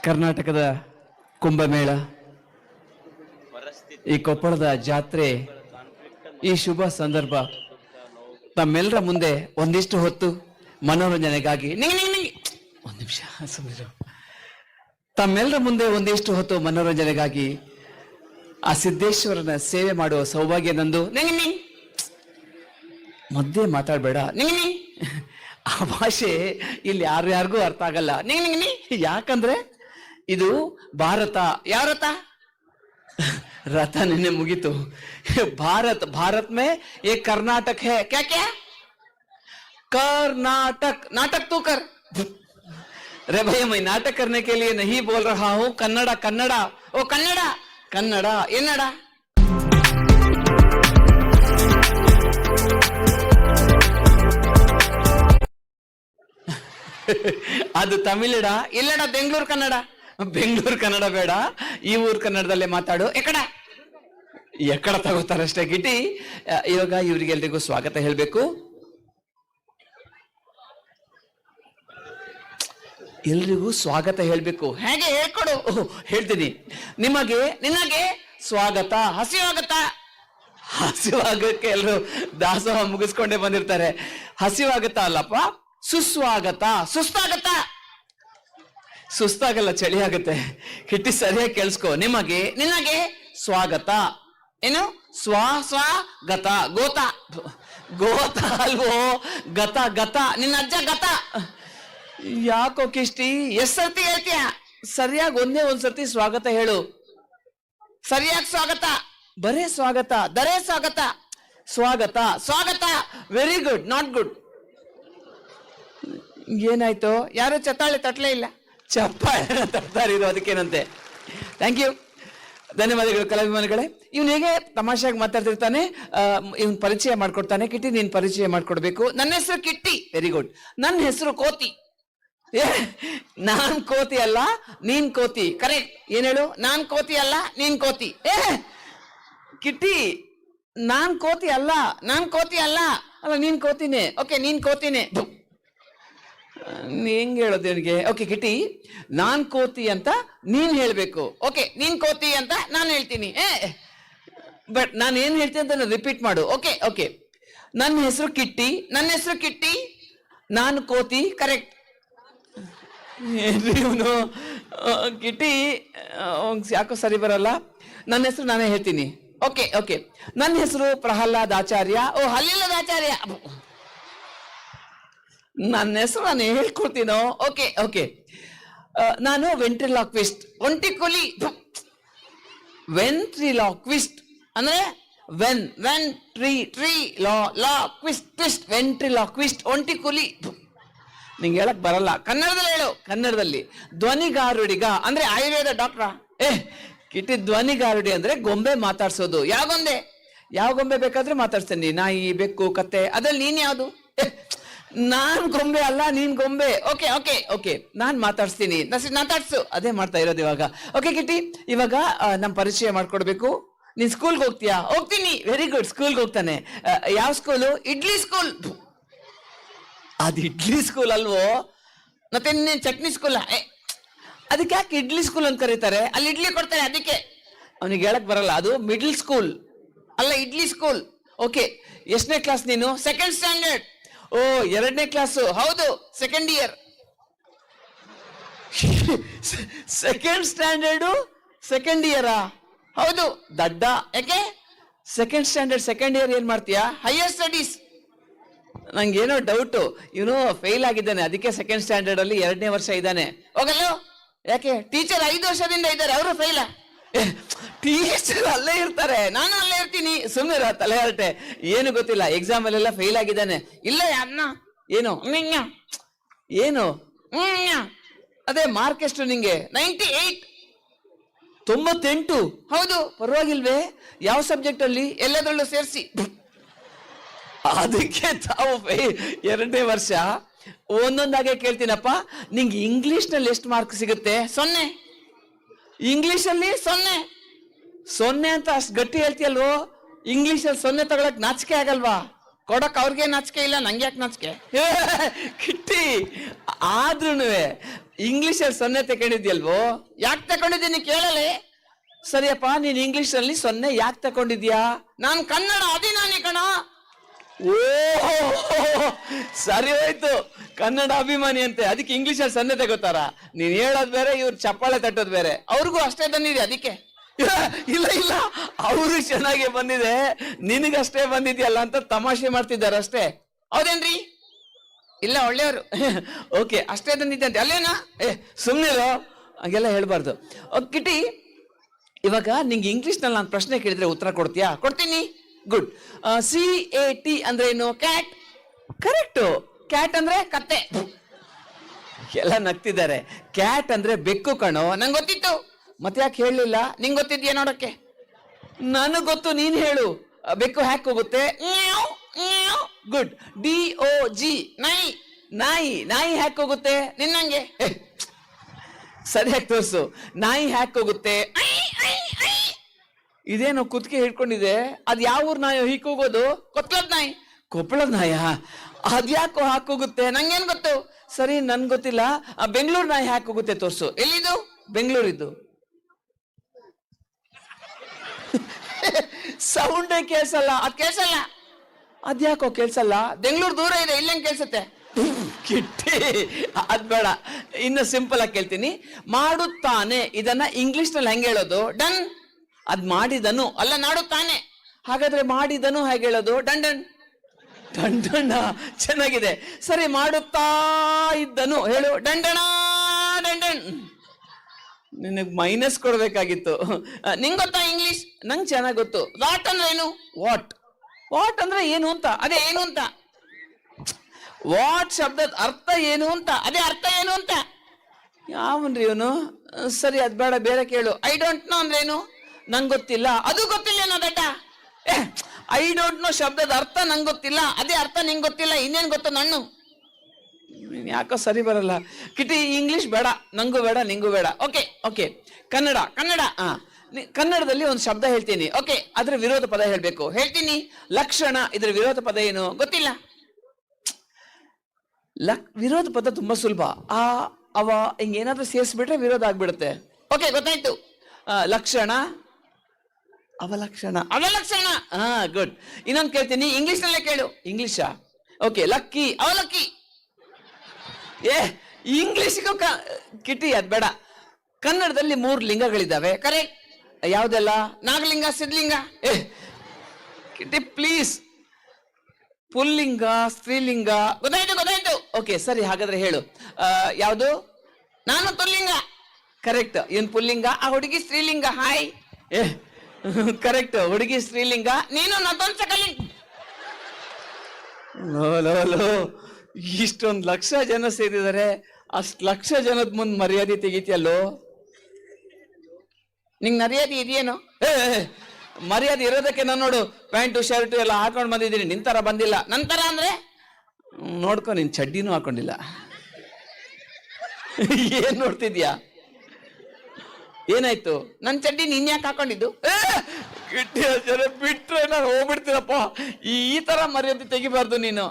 ಕರ್ನಾಟಕದ ಕುಂಭಮೇಳ, ಈ ಕೊಪ್ಪಳದ ಜಾತ್ರೆ, ಈ ಶುಭ ಸಂದರ್ಭ ತಮ್ಮೆಲ್ಲರ ಮುಂದೆ ಒಂದಿಷ್ಟು ಹೊತ್ತು ಮನೋರಂಜನೆಗಾಗಿ ಒಂದು ನಿಮಿಷ ತಮ್ಮೆಲ್ಲರ ಮುಂದೆ ಒಂದಿಷ್ಟು ಹೊತ್ತು ಮನೋರಂಜನೆಗಾಗಿ ಆ ಸಿದ್ದೇಶ್ವರನ ಸೇವೆ ಮಾಡುವ ಸೌಭಾಗ್ಯ ನಂದು. ಮಧ್ಯೆ ಮಾತಾಡಬೇಡ. ಆ ಭಾಷೆ ಇಲ್ಲಿ ಯಾರ್ಯಾರಿಗೂ ಅರ್ಥ ಆಗಲ್ಲ. ಯಾಕಂದ್ರೆ ಇದು ಭಾರತ. ಯಾವ ರಥ? ರಥ ನಿನ್ನೆ ಮುಗೀತು. भारत, भारत में एक कर्नाटक है. क्या क्या? कर्नाटक. नाटक तू कर. अरे भाई, मैं नाटक करने के लिए नहीं बोल रहा हूं. कन्नड़ा, कन्नड़ा. ओ कन्नड़ा, कन्नड़ा ಏನಡ? ಅದು ತಮಿಳಡ ಇಲ್ಲಡ ಬೆಂಗಳೂರು ಕನ್ನಡ. ಬೆಂಗಳೂರು ಕನ್ನಡ ಬೇಡ, ಈ ಊರ್ ಕನ್ನಡದಲ್ಲೇ ಮಾತಾಡು. ಎಕಡ ತಗೋತಾರಷ್ಟೇ ಗಿಟಿ. ಇವಾಗ ಇವರಿಗೆಲ್ರಿಗೂ ಸ್ವಾಗತ ಹೇಳ್ಬೇಕು. ಎಲ್ರಿಗೂ ಸ್ವಾಗತ ಹೇಳ್ಬೇಕು. ಹೇಗೆ ಹೇಳ್ಕೊಡು? ಹೇಳ್ತೀನಿ. ನಿನಗೆ ಸ್ವಾಗತ. ಹಸಿವಾಗತ್ತ? ಹಸಿವಾಗಕ್ಕೆ ಎಲ್ಲರೂ ದಾಸೋಹ ಮುಗಿಸ್ಕೊಂಡೇ ಬಂದಿರ್ತಾರೆ. ಹಸಿವಾಗತ್ತ ಅಲ್ಲಪ್ಪ, ಸುಸ್ವಾಗತ. ಸುಸ್ತಾಗಲ್ಲ, ಚಳಿ ಆಗುತ್ತೆ. ಹಿಟ್ಟಿ ಸರಿಯಾಗಿ ಕೇಳಿಸ್ಕೊ. ನಿನಗೆ ಸ್ವಾಗತ. ಏನು? ಸ್ವಾಗತ. ಗೋತ ಅಲ್ವೋ, ಗತ. ನಿನ್ನ ಅಜ್ಜ ಗತ. ಯಾಕೋ ಕಿಷ್ಟಿ ಎಷ್ಟ್ ಸರ್ತಿ ಹೇಳ್ತೀಯ? ಸರಿಯಾಗಿ ಒಂದ್ಸರ್ತಿ ಸ್ವಾಗತ ಹೇಳು. ಸರಿಯಾಗಿ ಸ್ವಾಗತ. ಬರೇ ಸ್ವಾಗತ, ದರೇ ಸ್ವಾಗತ. ಸ್ವಾಗತ. Very good, not good. ಏನಾಯ್ತು? ಯಾರು ತಟ್ಲೇ ಇಲ್ಲ. ಚಪ್ಪಾಳೆ ತಟ್ತಾರೆ. ಇದು ಅದಕ್ಕೇನಂತೆ. ಥ್ಯಾಂಕ್ ಯು, ಧನ್ಯವಾದಗಳು ಕಲಾಭಿಮಾನಿಗಳೇ. ಇವನು ಹೇಗೆ ತಮಾಷೆಯಾಗಿ ಮಾತಾಡ್ತಿರ್ತಾನೆ. ಇವನ್ ಪರಿಚಯ ಮಾಡ್ಕೊಡ್ತಾನೆ. ಕಿಟ್ಟಿ, ನೀನ್ ಪರಿಚಯ ಮಾಡ್ಕೊಡ್ಬೇಕು. ನನ್ನ ಹೆಸರು ಕಿಟ್ಟಿ. Very good. ನನ್ನ ಹೆಸರು ಕೋತಿ. ನಾನ್ ಕೋತಿ ಅಲ್ಲ, ನೀನ್ ಕೋತಿ. ಕರೆಕ್ಟ್. ಏನ್ ಹೇಳು? ನಾನ್ ಕೋತಿ ಅಲ್ಲ, ನೀನ್ ಕೋತಿ. ಕಿಟ್ಟಿ, ನಾನ್ ಕೋತಿ ಅಲ್ಲ ಅಲ್ಲ, ನೀನ್ ಕೋತಿನೇ. ಓಕೆ, ನೀನ್ ಕೋತಿನೇ. ಹೆಂಗ್ ಹೇಳೋದು ನಿನಗೆ? ಓಕೆ ಕಿಟ್ಟಿ, ನಾನ್ ಕೋತಿ ಅಂತ ನೀನ್ ಹೇಳ್ಬೇಕು. ಓಕೆ, ನೀನ್ ಕೋತಿ ಅಂತ ನಾನು ಹೇಳ್ತೀನಿ. ಬಟ್ ನಾನು ಏನ್ ಹೇಳ್ತೀನಿ ಅಂತ ರಿಪೀಟ್ ಮಾಡು. ಓಕೆ. ನನ್ನ ಹೆಸರು ಕಿಟ್ಟಿ, ನಾನು ಕೋತಿ. ಕರೆಕ್ಟ್. ಇವನು ಕಿಟ್ಟಿ ಯಾಕೋ ಸರಿ ಬರಲ್ಲ. ನನ್ನ ಹೆಸರು ನಾನೇ ಹೇಳ್ತೀನಿ. ಓಕೆ. ನನ್ನ ಹೆಸರು ಪ್ರಹ್ಲಾದ್ ಆಚಾರ್ಯ. ಓ, ಹಲ್ಲಿಲ್ಲದ ಆಚಾರ್ಯ. ನನ್ನ ಹೆಸರು ನಾನು ಹೇಳ್ಕೊಡ್ತೀನೋ. ಓಕೆ. ನಾನು ವೆಂಟ್ರಿಲಾಕ್ವಿಸ್ಟ್. ಒಂಟಿಕುಲಿ. ವೆಂಟ್ರಿಲಾಕ್ವಿಸ್ಟ್ ಅಂದ್ರೆ ಟ್ವಿಸ್ಟ್. ವೆಂಟ್ರಿಲಾಕ್ವಿಸ್ಟ್, ಒಂಟಿಕುಲಿ. ನಿಂಗೆ ಹೇಳಕ್ ಬರಲ್ಲ. ಕನ್ನಡದಲ್ಲಿ ಹೇಳು. ಕನ್ನಡದಲ್ಲಿ ಧ್ವನಿಗಾರುಡಿಗ ಅಂದ್ರೆ ಆಯುರ್ವೇದ ಡಾಕ್ಟ್ರಾ? ಕಿಟ್ಟಿ, ಧ್ವನಿಗಾರುಡಿ ಅಂದ್ರೆ ಗೊಂಬೆ ಮಾತಾಡ್ಸೋದು. ಯಾವ ಗೊಂಬೆ ಬೇಕಾದ್ರೂ ಮಾತಾಡ್ಸ್ತೇನೆ. ನಾಯಿ, ಬೆಕ್ಕು, ಕತ್ತೆ. ಅದ್ರಲ್ಲಿ ನೀನ್ ಯಾವ್ದು? ನಾನ್ ಗೊಂಬೆ ಅಲ್ಲ, ನೀನ್ ಗೊಂಬೆ. ಓಕೆ. ನಾನ್ ಮಾತಾಡ್ಸ್ತೀನಿ. ಮಾತಾಡ್ಸು. ಅದೇ ಮಾಡ್ತಾ ಇರೋದು ಇವಾಗ. ಓಕೆ ಕಿಟ್ಟಿ, ಇವಾಗ ನಮ್ ಪರಿಚಯ ಮಾಡ್ಕೊಡ್ಬೇಕು. ನೀನ್ ಸ್ಕೂಲ್ಗೆ ಹೋಗ್ತೀಯಾ? ಹೋಗ್ತೀನಿ. Very good. ಸ್ಕೂಲ್ಗೆ ಹೋಗ್ತಾನೆ. ಯಾವ ಸ್ಕೂಲು? ಇಡ್ಲಿ ಸ್ಕೂಲ್. ಅದು ಇಡ್ಲಿ ಸ್ಕೂಲ್ ಅಲ್ವೋ? ಮತ್ತೆ ಇನ್ನೇನ್ ಚಟ್ನಿ ಸ್ಕೂಲ್? ಅದಕ್ಕೆ ಯಾಕೆ ಇಡ್ಲಿ ಸ್ಕೂಲ್ ಅಂತ ಕರೀತಾರೆ? ಅಲ್ಲಿ ಇಡ್ಲಿ ಕೊಡ್ತಾರೆ, ಅದಕ್ಕೆ. ಅವನಿಗೆ ಹೇಳಕ್ ಬರಲ್ಲ. ಅದು ಮಿಡ್ಲ್ ಸ್ಕೂಲ್ ಅಲ್ಲ, ಇಡ್ಲಿ ಸ್ಕೂಲ್. ಓಕೆ, ಎಷ್ಟನೇ ಕ್ಲಾಸ್ ನೀನು? Second standard. ಓ, 2ನೇ ಕ್ಲಾಸು. ಹೌದು, second year. Second standard, second ಇಯರಾ? ಹೌದು, ದಡ್ಡ. ಯಾಕೆ ಸೆಕೆಂಡ್ ಸ್ಟ್ಯಾಂಡರ್ಡ್, ಸೆಕೆಂಡ್ ಇಯರ್ ಏನ್ ಮಾಡ್ತೀಯಾ? Higher studies. ನಂಗೇನೋ ಡೌಟು, ಇವನು ಫೇಲ್ ಆಗಿದ್ದಾನೆ, ಅದಕ್ಕೆ ಸೆಕೆಂಡ್ ಸ್ಟ್ಯಾಂಡರ್ಡ್ ಅಲ್ಲಿ 2ನೇ ವರ್ಷ ಇದ್ದಾನೆ. ಹೋಗಲ್ಲೋ? ಯಾಕೆ? ಟೀಚರ್ 5 ವರ್ಷದಿಂದ ಇದ್ದಾರೆ, ಅವರು ಫೇಲ? ಟೀಚರ್ ಅಲ್ಲೇ ಇರ್ತಾರೆ, ನಾನು ಅಲ್ಲೇ ಇರ್ತೀನಿ. ಸುಮ್ಮನೆ ತಲೆ ಹರಟೆ, ಏನು ಗೊತ್ತಿಲ್ಲ. ಎಕ್ಸಾಮ್ ಅಲ್ಲೆಲ್ಲ ಫೇಲ್ ಆಗಿದ್ದಾನೆ. ಇಲ್ಲ ಅನ್ನ ಏನು ಅದೇ ಮಾರ್ಕ್ ಎಷ್ಟು ನಿಂಗೆ? 98. 98. ಹೌದು, ಪರವಾಗಿಲ್ವೇ? ಯಾವ ಸಬ್ಜೆಕ್ಟ್ ಅಲ್ಲಿ? ಎಲ್ಲದರಲ್ಲೂ ಸೇರಿಸಿ. ಅದಕ್ಕೆ ತಾವು 2ನೇ ವರ್ಷ ಒಂದೊಂದಾಗೆ ಕೇಳ್ತೀನಪ್ಪ. ನಿಂಗೆ ಇಂಗ್ಲಿಷ್ ನಲ್ಲಿ ಎಷ್ಟು ಮಾರ್ಕ್ ಸಿಗುತ್ತೆ? 0. ಇಂಗ್ಲಿಷ್ ಅಲ್ಲಿ 0 ಅಂತ ಅಷ್ಟು ಗಟ್ಟಿ ಹೇಳ್ತೀಯಲ್ವೋ? ಇಂಗ್ಲಿಷ್ ಅಲ್ಲಿ 0 ತಗೊಳಕ್ ನಾಚಿಕೆ ಆಗಲ್ವಾ? ಕೊಡಕ್ ಅವ್ರಿಗೆ ನಾಚಿಕೆ ಇಲ್ಲ, ನಂಗೆ ಯಾಕೆ ನಾಚಿಕೆ? ಕಿಟ್ಟಿ, ಆದ್ರೂನುವೆ ಇಂಗ್ಲಿಷಲ್ಲಿ 0 ತಗೊಂಡಿದ್ಯಲ್ವೋ? ಯಾಕೆ ತಗೊಂಡಿದ್ದೀನಿ ಕೇಳಲೆ? ಸರಿಯಪ್ಪ, ನೀನ್ ಇಂಗ್ಲಿಷ್ ಅಲ್ಲಿ 0 ಯಾಕೆ ತಗೊಂಡಿದ್ಯಾ? ನಾನು ಕನ್ನಡ ಅಭಿಮಾನಿ ಕಣ. ಓ ಸರಿ ಹೋಯ್ತು, ಕನ್ನಡ ಅಭಿಮಾನಿ ಅಂತೆ, ಅದಕ್ಕೆ ಇಂಗ್ಲಿಷಲ್ಲಿ 0 ತಗೋತಾರ? ನೀನ್ ಹೇಳೋದ್ ಬೇರೆ, ಇವ್ರು ಚಪ್ಪಾಳೆ ತಟ್ಟೋದ್ ಬೇರೆ. ಅವ್ರಿಗೂ ಅಷ್ಟೇ ಬಂದಿದೆ ಅದಕ್ಕೆ. ಇಲ್ಲ ಇಲ್ಲ, ಅವರು ಚೆನ್ನಾಗಿ ಬಂದಿದೆ, ನಿನಗಷ್ಟೇ ಬಂದಿದ್ಯಲ್ಲ ಅಂತ ತಮಾಷೆ ಮಾಡ್ತಿದ್ದಾರೆ ಅಷ್ಟೇ. ಹೌದೇನ್ರಿ? ಇಲ್ಲ, ಒಳ್ಳೆಯವರು. ಓಕೆ, ಅಷ್ಟೇ ಬಂದಿದ್ದೆ ಅಂತ ಅಲ್ಲೇನಾ? ಸುಮ್ನಿರೋ, ಹಂಗೆಲ್ಲ ಹೇಳ್ಬಾರ್ದು. ಕಿಟಿ, ಇವಾಗ ನಿಂಗೆ ಇಂಗ್ಲಿಷ್ನಲ್ಲಿ ನಾನು ಪ್ರಶ್ನೆ ಕೇಳಿದ್ರೆ ಉತ್ತರ ಕೊಡ್ತೀಯಾ? ಕೊಡ್ತೀನಿ. ಗುಡ್. CAT ಅಂದ್ರೆ ಏನು? ಕ್ಯಾಟ್. ಕರೆಕ್ಟು. ಕ್ಯಾಟ್ ಅಂದ್ರೆ ಕತ್ತೆ. ಎಲ್ಲ ನಗ್ತಿದ್ದಾರೆ. ಕ್ಯಾಟ್ ಅಂದ್ರೆ ಬೆಕ್ಕು ಕಣೋ. ನಂಗೆ ಗೊತ್ತಿತ್ತು, ಮತ್ತೆ ಯಾಕೆ ಹೇಳಲಿಲ್ಲ? ನಿಂಗೆ ಗೊತ್ತಿದ್ಯಾ ನೋಡಕ್ಕೆ? ನನಗೆ ಗೊತ್ತು, ನೀನ್ ಹೇಳು. ಬೆಕ್ಕು ಹ್ಯಾಕ್ ಹೋಗುತ್ತೆ? ಗುಡ್. DOG, ನಾಯಿ. ನಾಯಿ ನಾಯಿ ಹ್ಯಾಕ್ ಹೋಗುತ್ತೆ? ನಿನ್ನಂಗೆ ಸರಿಯಾಗಿ ತೋರಿಸು. ನಾಯಿ ಹ್ಯಾಕ್ ಹೋಗುತ್ತೆ? ಇದೇನು ಕುತ್ತಿಗೆ ಹಿಡ್ಕೊಂಡಿದೆ? ಅದ್ ಯಾವ ಊರ್ ನಾಯಿ ಹೀಕ್ ಹೋಗೋದು? ಕೊಪ್ಪಳದ ನಾಯಿ. ಕೊಪ್ಪಳದ ನಾಯ? ಅದ್ಯಾಕೋ ಹಾಕೋಗುತ್ತೆ? ನಂಗೇನ್ ಗೊತ್ತು? ಸರಿ, ನನ್ ಗೊತ್ತಿಲ್ಲ. ಬೆಂಗಳೂರು ನಾಯಿ ಹ್ಯಾಕ್ ಹೋಗುತ್ತೆ ತೋರ್ಸು. ಎಲ್ಲಿದು? ಬೆಂಗಳೂರಿದ್ದು. ಸೌಂಡೇ ಕೇಳ್ಸಲ್ಲ. ಅದ್ ಕೇಳ್ಸಲ್ಲ. ಅದ್ಯಾಕೋ ಕೇಳ್ಸಲ್ಲ? ಬೆಂಗಳೂರು ದೂರ ಇದೆ, ಇಲ್ಲೇನ್ ಕೇಳ್ಸತ್ತೆ? ಕಿಟ್ಟಿ, ಅದ್ ಬೇಡ. ಇನ್ನು ಸಿಂಪಲ್ ಆಗಿ ಕೇಳ್ತೀನಿ. ಮಾಡುತ್ತಾನೆ, ಇದನ್ನ ಇಂಗ್ಲಿಷ್ ನಲ್ಲಿ ಹೆಂಗ್ ಹೇಳೋದು? ಡನ್. ಅದ್ ಮಾಡಿದನು ಅಲ್ಲ, ನಾಡುತ್ತಾನೆ. ಹಾಗಾದ್ರೆ ಮಾಡಿದನು ಹೇಗೆ ಹೇಳೋದು? Done done. ಡನ್ ಡಣ್ಣ, ಚೆನ್ನಾಗಿದೆ. ಸರಿ, ಮಾಡುತ್ತಾ ಇದ್ದನು ಹೇಳು. ಡನ್ ಡಣ ಡನ್ ಡನ್. ನಿನಗ್ ಮೈನಸ್ ಕೊಡ್ಬೇಕಾಗಿತ್ತು. ನಿಂಗ್ ಗೊತ್ತಾ ಇಂಗ್ಲಿಷ್? ನಂಗೆ ಚೆನ್ನಾಗಿ ಗೊತ್ತು. ವಾಟ್ ಅಂದ್ರೆ ಏನು? ವಾಟ್. ವಾಟ್ ಅಂದ್ರೆ ಏನು ಅಂತ? ಅದೇ ಏನು ಅಂತ. ವಾಟ್ ಶಬ್ದದ ಅರ್ಥ ಏನು ಅಂತ? ಅದೇ ಅರ್ಥ ಏನು ಅಂತ. ಯಾವನ್ರಿ ಇವನು? ಸರಿ, ಅದ್ ಬೇಡ, ಬೇರೆ ಕೇಳು. ಐ ಡೋಂಟ್ ನೋ ಅಂದ್ರೆ ಏನು? ನಂಗೆ ಗೊತ್ತಿಲ್ಲ. ಅದು ಗೊತ್ತಿಲ್ಲ ಏನೋ ದಡ್ಡ. ಐ ಡೋಂಟ್ ನೋ ಶಬ್ದದ ಅರ್ಥ ನಂಗೆ ಗೊತ್ತಿಲ್ಲ, ಅದೇ ಅರ್ಥ ನಿಂಗೆ ಗೊತ್ತಿಲ್ಲ, ಇನ್ನೇನು ಗೊತ್ತು ನಣ್ಣು? ಯಾಕೋ ಸರಿ ಬರಲ್ಲ. ಕಿಟಿ, ಇಂಗ್ಲಿಷ್ ಬೇಡ, ನಂಗೂ ಬೇಡ, ನಿಂಗೂ ಬೇಡ. Okay okay, Kannada. ಕನ್ನಡ, ಕನ್ನಡದಲ್ಲಿ ಒಂದು ಶಬ್ದ ಹೇಳ್ತೀನಿ. ಓಕೆ, ಅದ್ರ ವಿರೋಧ ಪದ ಹೇಳ್ಬೇಕು. ಹೇಳ್ತೀನಿ. ಲಕ್ಷಣ, ಇದ್ರ ವಿರೋಧ ಪದ ಏನು? ಗೊತ್ತಿಲ್ಲ. ವಿರೋಧ ಪದ ತುಂಬಾ ಸುಲಭ. ಅವ ಹಿಂಗೇನಾದ್ರೂ ಸೇರಿಸ್ಬಿಟ್ರೆ ವಿರೋಧ ಆಗ್ಬಿಡುತ್ತೆ. ಓಕೆ, ಗೊತ್ತಾಯ್ತು. ಲಕ್ಷಣ, ಅವಲಕ್ಷಣ. ಅವಲಕ್ಷಣ, ಗುಡ್. ಇನ್ನೊಂದು ಕೇಳ್ತೀನಿ, ಇಂಗ್ಲಿಷ್ ನಲ್ಲೇ ಕೇಳು. ಇಂಗ್ಲಿಷಾ? ಓಕೆ, ಲಕ್ಕಿ, ಅವಲಕ್ಕಿ. ಇಂಗ್ಲಿಷ್ಗೂ ಕಿಟಿ ಅದ್ ಬೇಡ. ಕನ್ನಡದಲ್ಲಿ 3 ಲಿಂಗಗಳಿದ್ದಾವೆ, ಕರೆಕ್ಟ್? ಯಾವ್ದೆಲ್ಲ? ನಾಗಲಿಂಗ, ಸಿದ್ಲಿಂಗ. ಕಿಟಿ ಪ್ಲೀಸ್. ಪುಲ್ಲಿಂಗ, ಸ್ತ್ರೀಲಿಂಗ. ಗೊತ್ತಾಯ್ತು ಗೊತ್ತಾಯ್ತು. ಓಕೆ, ಸರಿ, ಹಾಗಾದ್ರೆ ಹೇಳು. ಯಾವುದು? ನಾನು ಪುಲ್ಲಿಂಗ. ಕರೆಕ್ಟ್. ಇವನ್ ಪುಲ್ಲಿಂಗ, ಆ ಹುಡುಗಿ ಸ್ತ್ರೀಲಿಂಗ. ಹಾಯ್. ಕರೆಕ್ಟ್, ಹುಡುಗಿ ಸ್ತ್ರೀಲಿಂಗ, ನೀನು ನಪುಂಸಕಲಿಂಗ. ಲೋ, ಇಷ್ಟೊಂದು ಲಕ್ಷ ಜನ ಸೇರಿದ್ದಾರೆ, ಅಷ್ಟ್ ಲಕ್ಷ ಜನದ ಮುಂದ್ ಮರ್ಯಾದೆ ತೆಗಿತಿಯಲ್ಲೋ? ನಿಂಗ್ ಮರ್ಯಾದೆ ಇದೆಯೇನು? ಮರ್ಯಾದೆ ಇರೋದಕ್ಕೆ ನಾನು ನೋಡು, ಪ್ಯಾಂಟು ಶರ್ಟು ಎಲ್ಲ ಹಾಕೊಂಡ್ ಬಂದಿದ್ದೀನಿ, ನಿಂತರ ಬಂದಿಲ್ಲ. ನಂತರ ಅಂದ್ರೆ ನೋಡ್ಕೊ, ನಿನ್ ಚಡ್ಡಿನೂ ಹಾಕೊಂಡಿಲ್ಲ. ಏನ್ ನೋಡ್ತಿದ್ಯಾ? ಏನಾಯ್ತು? ನನ್ ಚಡ್ಡಿ ನೀನ್ ಯಾಕೆ ಹಾಕೊಂಡಿದ್ದು? ಬಿಟ್ರೆ ನಾನು ಹೋಗ್ಬಿಡ್ತೀನಪ್ಪ. ಈ ತರ ಮರ್ಯಾದೆ ತೆಗಿಬಾರ್ದು ನೀನು.